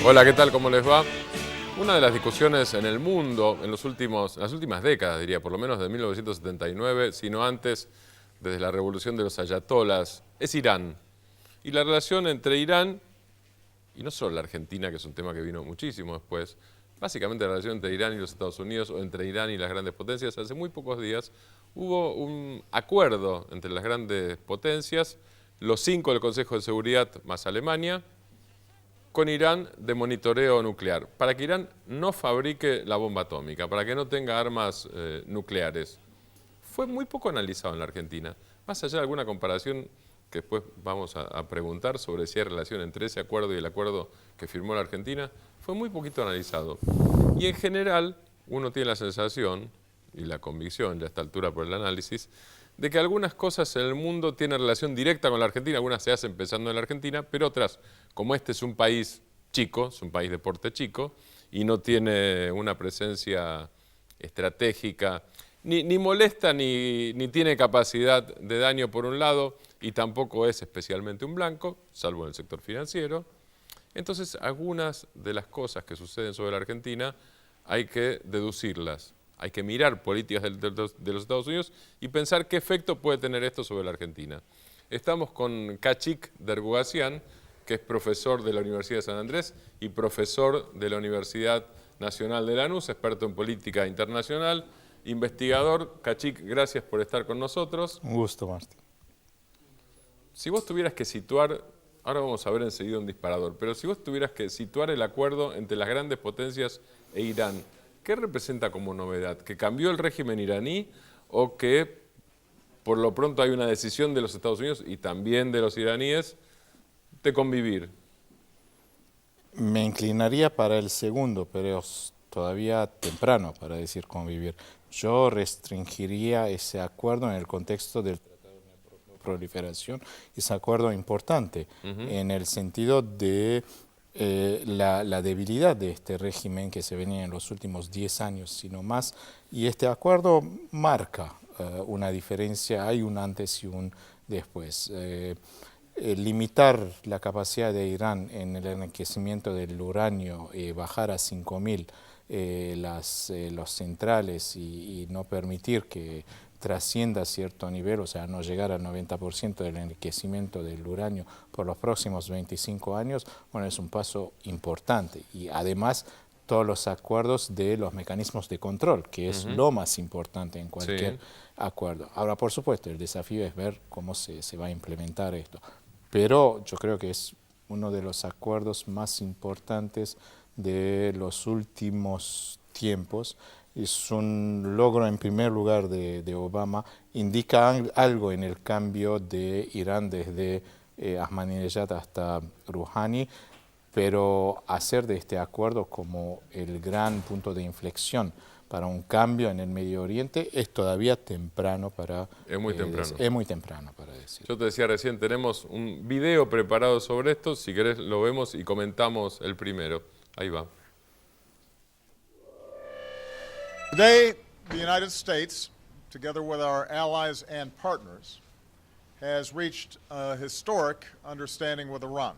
Hola, ¿qué tal? ¿Cómo les va? Una de las discusiones en el mundo en las últimas décadas, diría, por lo menos de 1979, sino antes, desde la revolución de los ayatolas, es Irán. Y la relación entre Irán, y no solo la Argentina, que es un tema que vino muchísimo después, básicamente la relación entre Irán y los Estados Unidos, o entre Irán y las grandes potencias, hace muy pocos días hubo un acuerdo entre las grandes potencias, los 5 del Consejo de Seguridad más Alemania, con Irán de monitoreo nuclear, para que Irán no fabrique la bomba atómica, para que no tenga armas nucleares. Fue muy poco analizado en la Argentina. Más allá de alguna comparación que después vamos a preguntar sobre si hay relación entre ese acuerdo y el acuerdo que firmó la Argentina, fue muy poquito analizado. Y en general, uno tiene la sensación, y la convicción ya a esta altura por el análisis, de que algunas cosas en el mundo tienen relación directa con la Argentina, algunas se hacen pensando en la Argentina, pero otras, como este es un país chico, es un país de porte chico, y no tiene una presencia estratégica, ni molesta ni tiene capacidad de daño por un lado, y tampoco es especialmente un blanco, salvo en el sector financiero. Entonces, algunas de las cosas que suceden sobre la Argentina hay que deducirlas. Hay que mirar políticas de los Estados Unidos y pensar qué efecto puede tener esto sobre la Argentina. Estamos con Kachik Derguasian, que es profesor de la Universidad de San Andrés y profesor de la Universidad Nacional de Lanús, experto en política internacional, investigador. Kachik, gracias por estar con nosotros. Un gusto, Martín. Si vos tuvieras que situar, ahora vamos a ver enseguida un disparador, pero si vos tuvieras que situar el acuerdo entre las grandes potencias e Irán, ¿qué representa como novedad? ¿Que cambió el régimen iraní o que por lo pronto hay una decisión de los Estados Unidos y también de los iraníes de convivir? Me inclinaría para el segundo, pero es todavía temprano para decir convivir. Yo restringiría ese acuerdo en el contexto del Tratado de No Proliferación. Es un acuerdo importante en el sentido de la debilidad de este régimen que se venía en los últimos 10 años, sino más, y este acuerdo marca una diferencia, hay un antes y un después. Limitar la capacidad de Irán en el enriquecimiento del uranio, bajar a 5.000 los centrales y no permitir que trascienda cierto nivel, o sea, no llegar al 90% del enriquecimiento del uranio por los próximos 25 años, bueno, es un paso importante. Y además, todos los acuerdos de los mecanismos de control, que es lo más importante en cualquier acuerdo. Ahora, por supuesto, el desafío es ver cómo se va a implementar esto. Pero yo creo que es uno de los acuerdos más importantes de los últimos tiempos. Es un logro en primer lugar de Obama, indica algo en el cambio de Irán desde Ahmadinejad hasta Rouhani, pero hacer de este acuerdo como el gran punto de inflexión para un cambio en el Medio Oriente es todavía temprano para Es muy temprano. Es muy temprano para decir. Yo te decía recién, tenemos un video preparado sobre esto, si querés lo vemos y comentamos el primero. Ahí va. Today, the United States, together with our allies and partners, has reached a historic understanding with Iran,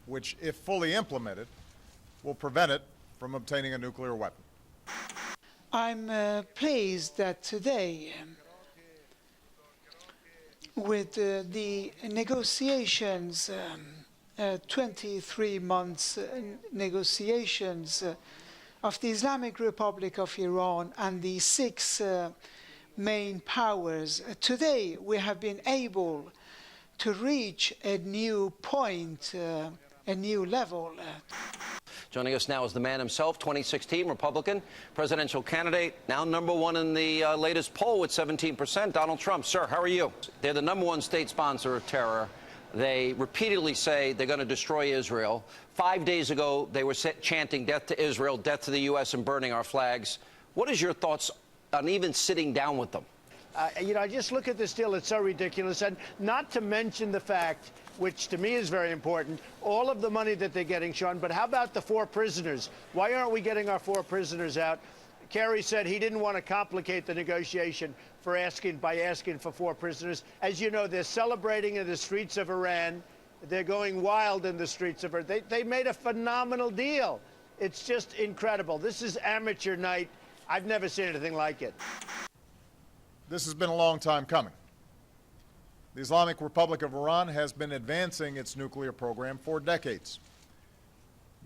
which, if fully implemented, will prevent it from obtaining a nuclear weapon. I'm pleased that today, with the negotiations, 23 months negotiations of the Islamic Republic of Iran and the 6 main powers, today we have been able to reach a new point, a new level. Joining us now is the man himself, 2016 Republican presidential candidate, now #1 in the latest poll with 17%, Donald Trump. Sir, how are you? They're the #1 state sponsor of terror. They repeatedly say they're going to destroy Israel. 5 days ago, they were chanting death to Israel, death to the U.S., and burning our flags. What is your thoughts on even sitting down with them? You know, I just look at this deal, it's so ridiculous. And not to mention the fact, which to me is very important, all of the money that they're getting, Sean, but how about the 4 prisoners? Why aren't we getting our 4 prisoners out? Kerry said he didn't want to complicate the negotiation by asking for 4 prisoners. As you know, they're celebrating in the streets of Iran They're going wild in the streets of Earth. They made a phenomenal deal. It's just incredible. This is amateur night. I've never seen anything like it. This has been a long time coming. The Islamic Republic of Iran has been advancing its nuclear program for decades.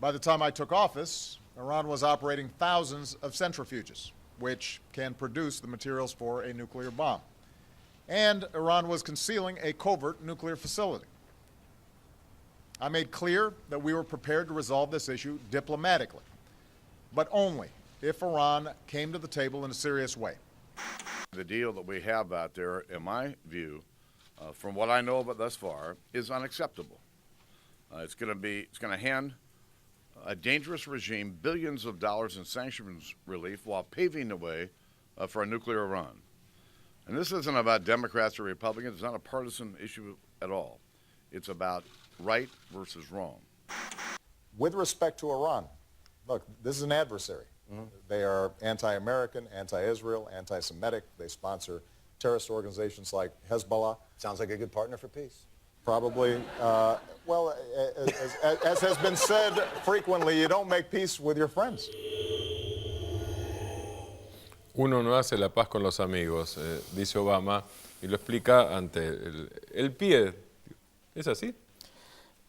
By the time I took office, Iran was operating thousands of centrifuges, which can produce the materials for a nuclear bomb. And Iran was concealing a covert nuclear facility. I made clear that we were prepared to resolve this issue diplomatically, but only if Iran came to the table in a serious way. The deal that we have out there, in my view, from what I know of it thus far, is unacceptable. It's going to hand a dangerous regime billions of dollars in sanctions relief while paving the way for a nuclear Iran. And this isn't about Democrats or Republicans. It's not a partisan issue at all. It's about right versus wrong. With respect to Iran, look, this is an adversary. They are anti-American, anti-Israel, anti-Semitic. They sponsor terrorist organizations like Hezbollah. Sounds like a good partner for peace. Probably, well, as has been said frequently, you don't make peace with your friends. Uno no hace la paz con los amigos, dice Obama, y lo explica ante el pie. ¿Es así?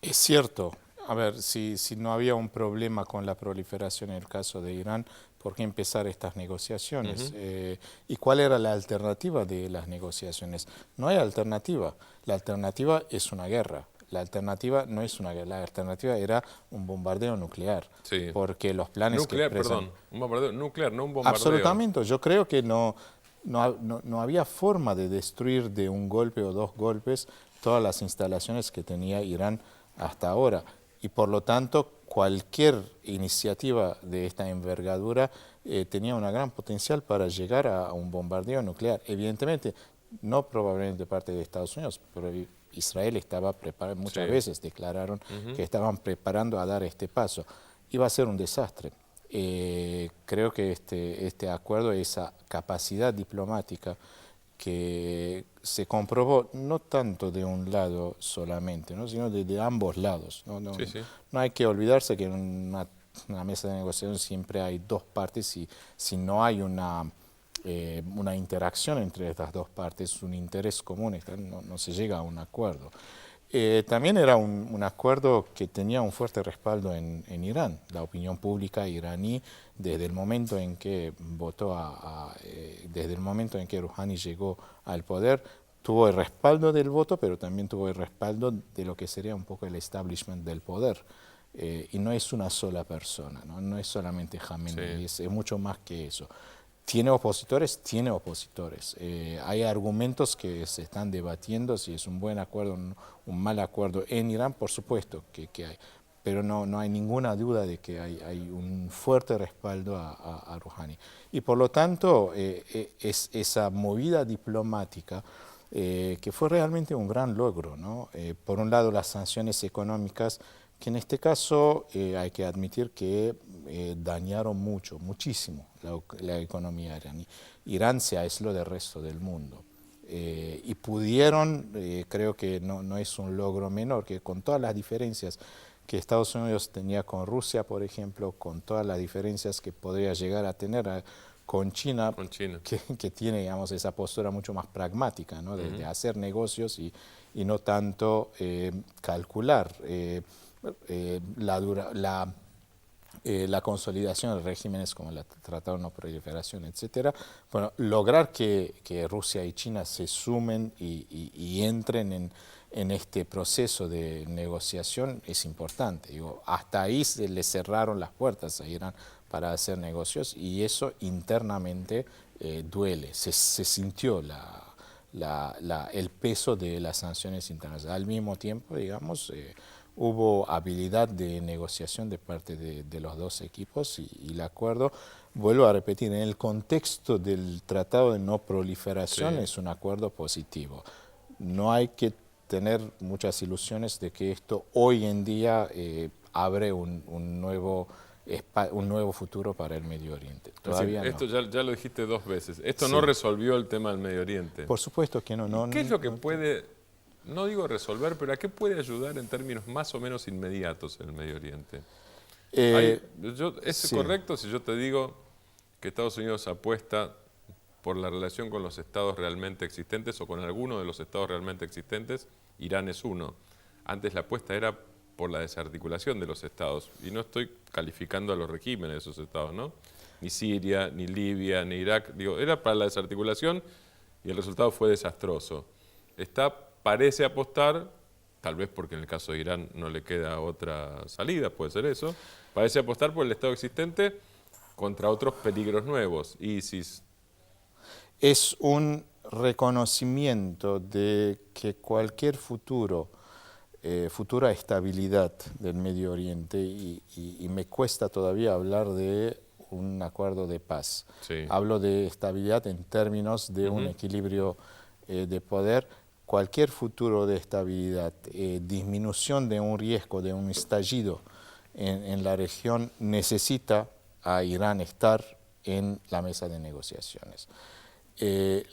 Es cierto. A ver, si no había un problema con la proliferación en el caso de Irán, ¿por qué empezar estas negociaciones? ¿Y cuál era la alternativa de las negociaciones? No hay alternativa. La alternativa es una guerra. La alternativa no es una guerra. La alternativa era un bombardeo nuclear. Sí. Porque los planes nuclear, que perdón, un bombardeo nuclear, no un bombardeo. Absolutamente. Yo creo que no había forma de destruir de un golpe o dos golpes todas las instalaciones que tenía Irán hasta ahora. Y por lo tanto, cualquier iniciativa de esta envergadura tenía un gran potencial para llegar a un bombardeo nuclear. Evidentemente, no probablemente de parte de Estados Unidos, pero Israel estaba preparando, muchas veces declararon que estaban preparando a dar este paso. Iba a ser un desastre. Creo que este acuerdo, esa capacidad diplomática que se comprobó no tanto de un lado solamente, ¿no? Sino de ambos lados. No hay que olvidarse que en una mesa de negociación siempre hay dos partes y si no hay una interacción entre estas dos partes, un interés común, no se llega a un acuerdo. También era un acuerdo que tenía un fuerte respaldo en Irán. La opinión pública iraní, desde el momento en que desde el momento en que Rouhani llegó al poder, tuvo el respaldo del voto, pero también tuvo el respaldo de lo que sería un poco el establishment del poder. Y no es una sola persona, no es solamente Khamenei, es mucho más que eso. ¿Tiene opositores? Tiene opositores. Hay argumentos que se están debatiendo, si es un buen acuerdo o un mal acuerdo en Irán, por supuesto que hay. Pero no hay ninguna duda de que hay un fuerte respaldo a Rouhani. Y por lo tanto, es esa movida diplomática que fue realmente un gran logro, ¿no? Por un lado, las sanciones económicas, que en este caso hay que admitir que dañaron muchísimo la economía iraní. Irán se aisló del resto del mundo y pudieron, creo que no es un logro menor, que con todas las diferencias que Estados Unidos tenía con Rusia, por ejemplo, con todas las diferencias que podría llegar a tener con China. Que tiene, digamos, esa postura mucho más pragmática, ¿no? De hacer negocios y no tanto calcular la consolidación de regímenes como el Tratado de No Proliferación, etc. Bueno, lograr que Rusia y China se sumen y entren en este proceso de negociación es importante. Digo, hasta ahí se le cerraron las puertas a Irán para hacer negocios y eso internamente duele, se sintió el peso de las sanciones internacionales. Al mismo tiempo, digamos, hubo habilidad de negociación de parte de los dos equipos y el acuerdo, vuelvo a repetir, en el contexto del Tratado de No Proliferación es un acuerdo positivo. No hay que tener muchas ilusiones de que esto hoy en día abre un nuevo futuro para el Medio Oriente. Todavía esto no. ya lo dijiste 2 veces. Esto no resolvió el tema del Medio Oriente. Por supuesto que no. ¿Qué es lo que puede no digo resolver, pero ¿a qué puede ayudar en términos más o menos inmediatos en el Medio Oriente? ¿Es sí. correcto si yo te digo que Estados Unidos apuesta por la relación con los estados realmente existentes o con alguno de los estados realmente existentes? Irán es uno. Antes la apuesta era por la desarticulación de los estados, y no estoy calificando a los regímenes de esos estados, ¿no? Ni Siria, ni Libia, ni Irak, digo, era para la desarticulación y el resultado fue desastroso. Parece apostar, tal vez porque en el caso de Irán no le queda otra salida, puede ser eso, parece apostar por el estado existente contra otros peligros nuevos, ISIS. Es un reconocimiento de que cualquier futura estabilidad del Medio Oriente, y me cuesta todavía hablar de un acuerdo de paz. Sí. Hablo de estabilidad en términos de un equilibrio de poder. Cualquier futuro de estabilidad, disminución de un riesgo, de un estallido en la región, necesita a Irán estar en la mesa de negociaciones.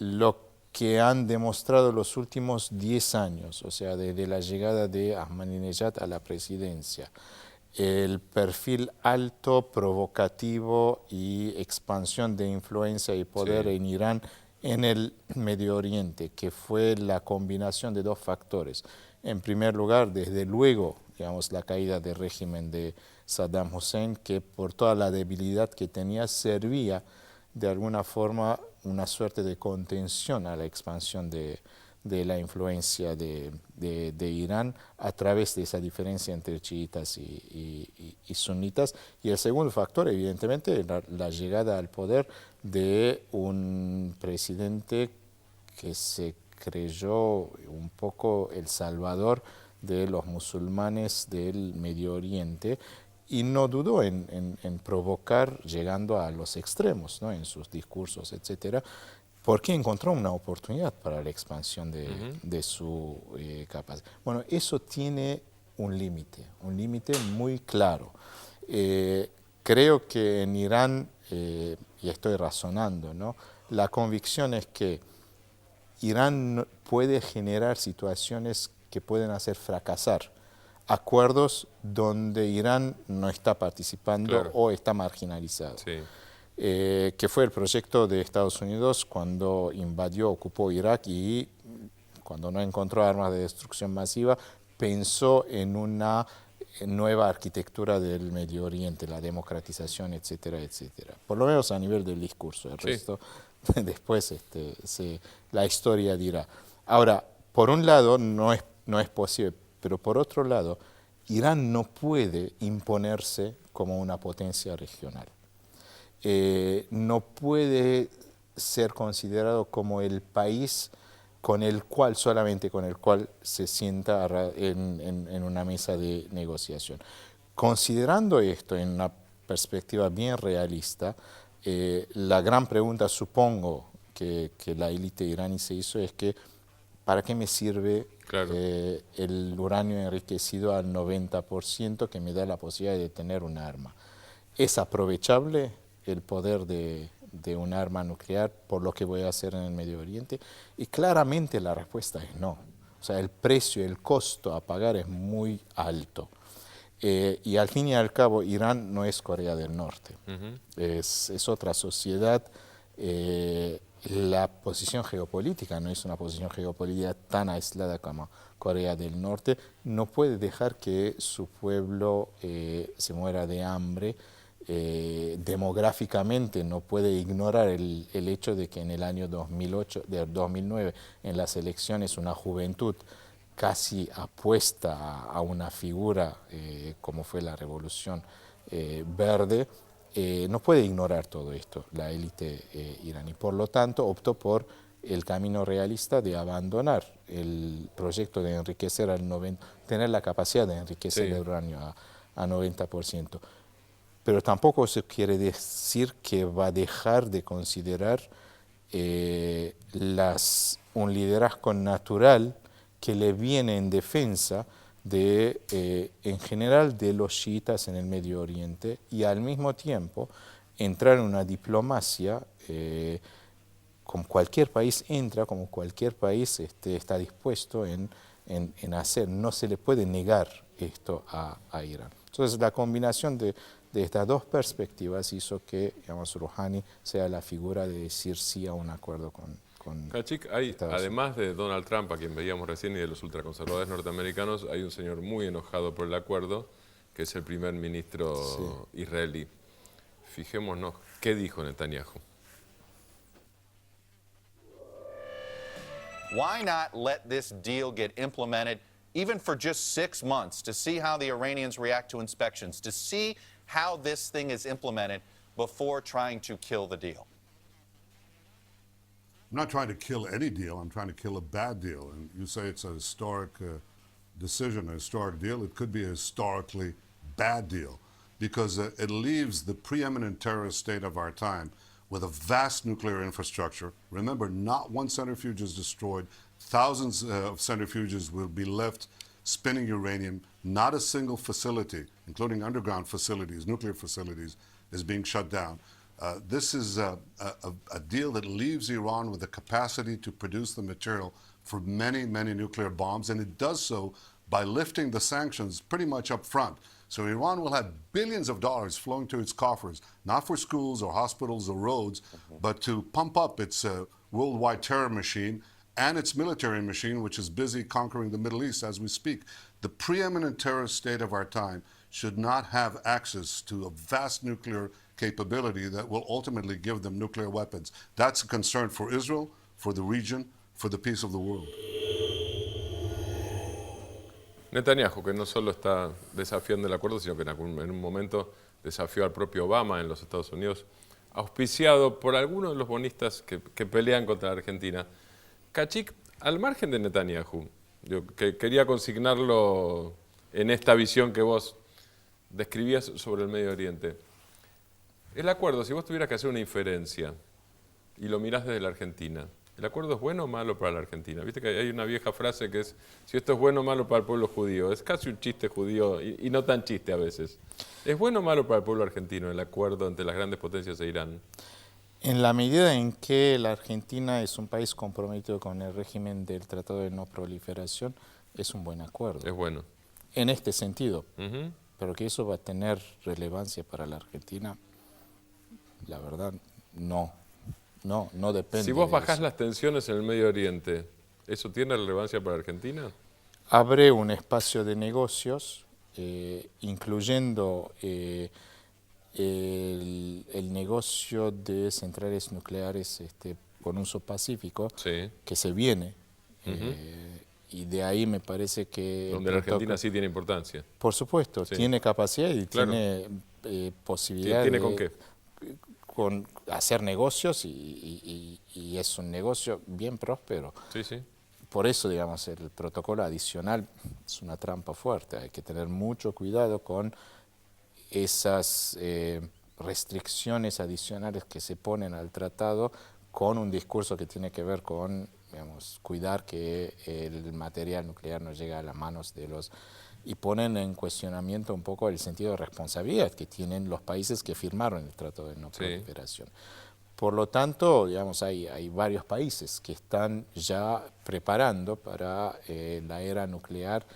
Lo que han demostrado los últimos 10 años, o sea, desde la llegada de Ahmadinejad a la presidencia, el perfil alto, provocativo y expansión de influencia y poder en Irán en el Medio Oriente, que fue la combinación de dos factores. En primer lugar, desde luego, digamos, la caída del régimen de Saddam Hussein, que por toda la debilidad que tenía servía de alguna forma una suerte de contención a la expansión de la influencia de Irán a través de esa diferencia entre chiitas y sunitas. Y el segundo factor, evidentemente, la llegada al poder de un presidente que se creyó un poco el salvador de los musulmanes del Medio Oriente, y no dudó en provocar, llegando a los extremos, ¿no?, en sus discursos, etcétera, porque encontró una oportunidad para la expansión de su capacidad. Bueno, eso tiene un límite muy claro. Creo que en Irán, y estoy razonando, ¿no?, la convicción es que Irán puede generar situaciones que pueden hacer fracasar acuerdos donde Irán no está participando o está marginalizado. Sí. Que fue el proyecto de Estados Unidos cuando invadió, ocupó Irak, y cuando no encontró armas de destrucción masiva, pensó en una nueva arquitectura del Medio Oriente, la democratización, etcétera, etcétera. Por lo menos a nivel del discurso. El resto, después la historia dirá. Ahora, por un lado, no es posible, pero por otro lado, Irán no puede imponerse como una potencia regional. No puede ser considerado como el país solamente con el cual se sienta en una mesa de negociación. Considerando esto en una perspectiva bien realista, la gran pregunta, supongo, que la élite iraní se hizo es que ¿para qué me sirve el uranio enriquecido al 90% que me da la posibilidad de tener un arma? ¿Es aprovechable el poder de un arma nuclear por lo que voy a hacer en el Medio Oriente? Y claramente la respuesta es no. O sea, el precio, el costo a pagar es muy alto. Y al fin y al cabo, Irán no es Corea del Norte. Es otra sociedad. La posición geopolítica no es una posición geopolítica tan aislada como Corea del Norte. No puede dejar que su pueblo se muera de hambre. Demográficamente no puede ignorar el hecho de que en el año 2009, en las elecciones, una juventud casi apuesta a una figura como fue la Revolución Verde. No puede ignorar todo esto la élite iraní. Por lo tanto, optó por el camino realista de abandonar el proyecto de enriquecer tener la capacidad de enriquecer el uranio a 90%. Pero tampoco se quiere decir que va a dejar de considerar un liderazgo natural que le viene en defensa en general de los chiitas en el Medio Oriente, y al mismo tiempo entrar en una diplomacia como cualquier país entra, como cualquier país está dispuesto en en hacer. No se le puede negar esto a Irán. Entonces la combinación de estas dos perspectivas hizo que, digamos, Rouhani sea la figura de decir sí a un acuerdo con Khachik, hay, Estados además de Donald Trump, a quien veíamos recién, y de los ultraconservadores norteamericanos, hay un señor muy enojado por el acuerdo, que es el primer ministro israelí. Fijémonos qué dijo Netanyahu. Why not let this deal get implemented even for just 6 months to see how the Iranians react to inspections, to see how this thing is implemented before trying to kill the deal? I'm not trying to kill any deal. I'm trying to kill a bad deal. And you say it's a historic decision, a historic deal. It could be a historically bad deal because it leaves the preeminent terrorist state of our time with a vast nuclear infrastructure. Remember, not one centrifuge is destroyed. Thousands of centrifuges will be left spinning uranium. Not a single facility, including underground facilities, nuclear facilities, is being shut down. This is a deal that leaves Iran with the capacity to produce the material for many, many nuclear bombs, and it does so by lifting the sanctions pretty much up front. So Iran will have billions of dollars flowing to its coffers, not for schools or hospitals or roads, but to pump up its worldwide terror machine and its military machine, which is busy conquering the Middle East as we speak. The preeminent terrorist state of our time should not have access to a vast nuclear capability that will ultimately give them nuclear weapons. That's a concern for Israel, for the region, for the peace of the world. Netanyahu, que no solo está desafiando el acuerdo, sino que en un momento desafió al propio Obama en los Estados Unidos, auspiciado por algunos de los bonistas que pelean contra la Argentina. Khachik, al margen de Netanyahu, yo quería consignarlo en esta visión que vos describías sobre el Medio Oriente. El acuerdo, si vos tuvieras que hacer una inferencia y lo mirás desde la Argentina, ¿el acuerdo es bueno o malo para la Argentina? Viste que hay una vieja frase que es, si esto es bueno o malo para el pueblo judío. Es casi un chiste judío y no tan chiste a veces. ¿Es bueno o malo para el pueblo argentino el acuerdo entre las grandes potencias e Irán? En la medida en que la Argentina es un país comprometido con el régimen del Tratado de No Proliferación, es un buen acuerdo. Es bueno. En este sentido. Pero que eso va a tener relevancia para la Argentina, la verdad, no depende. Si vos bajás las tensiones en el Medio Oriente, ¿eso tiene relevancia para Argentina? Abre un espacio de negocios, incluyendo el negocio de centrales nucleares con uso pacífico, que se viene. Y de ahí me parece que... Donde la Argentina sí tiene importancia. Por supuesto, tiene capacidad y tiene posibilidad ¿Tiene de... con qué? Con hacer negocios y es un negocio bien próspero. Por eso, digamos, el protocolo adicional es una trampa fuerte. Hay que tener mucho cuidado con esas restricciones adicionales que se ponen al tratado con un discurso que tiene que ver con, digamos, cuidar que el material nuclear no llegue a las manos de los... Y ponen en cuestionamiento un poco el sentido de responsabilidad que tienen los países que firmaron el Tratado de No Proliferación. Por lo tanto, digamos, hay varios países que están ya preparando para la era nuclear,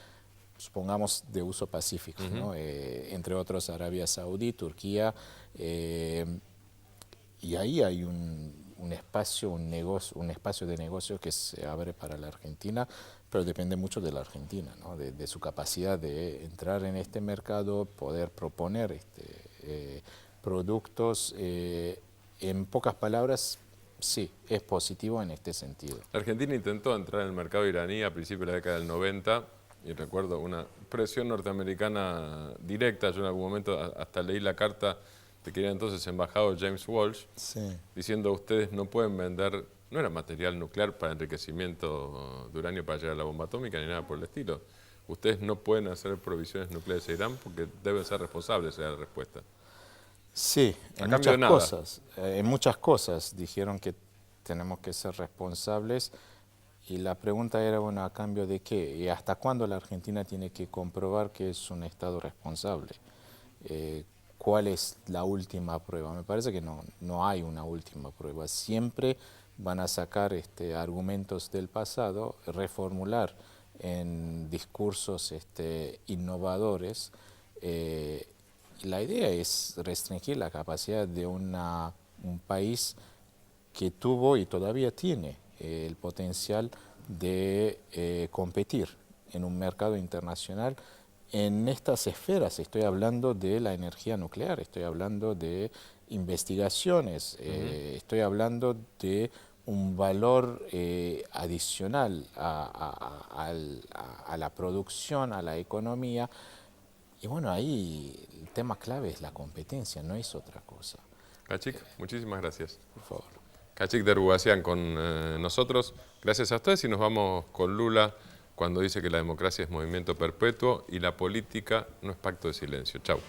supongamos, de uso pacífico, ¿no? Entre otros Arabia Saudí, Turquía, y ahí hay un espacio de negocio que se abre para la Argentina, pero depende mucho de la Argentina, ¿no? de su capacidad de entrar en este mercado, poder proponer productos. En pocas palabras, sí, es positivo en este sentido. La Argentina intentó entrar en el mercado iraní a principios de la década del 90, y recuerdo una presión norteamericana directa. Yo en algún momento hasta leí la carta de que era entonces embajador James Walsh, diciendo ustedes no pueden vender, no era material nuclear para enriquecimiento de uranio para llegar a la bomba atómica ni nada por el estilo. Ustedes no pueden hacer provisiones nucleares a Irán porque deben ser responsables, era la respuesta. Sí, en muchas cosas dijeron que tenemos que ser responsables. Y la pregunta era, bueno, ¿a cambio de qué? ¿Y hasta cuándo la Argentina tiene que comprobar que es un Estado responsable? ¿Cuál es la última prueba? Me parece que no hay una última prueba. Siempre van a sacar argumentos del pasado, reformular en discursos innovadores. La idea es restringir la capacidad de un país que tuvo y todavía tiene el potencial de competir en un mercado internacional en estas esferas. Estoy hablando de la energía nuclear, estoy hablando de investigaciones, estoy hablando de un valor adicional a la producción, a la economía. Y bueno, ahí el tema clave es la competencia, no es otra cosa. Kachik, muchísimas gracias. Por favor. Kachik Derugasian con nosotros. Gracias a ustedes y nos vamos con Lula cuando dice que la democracia es movimiento perpetuo y la política no es pacto de silencio. Chau.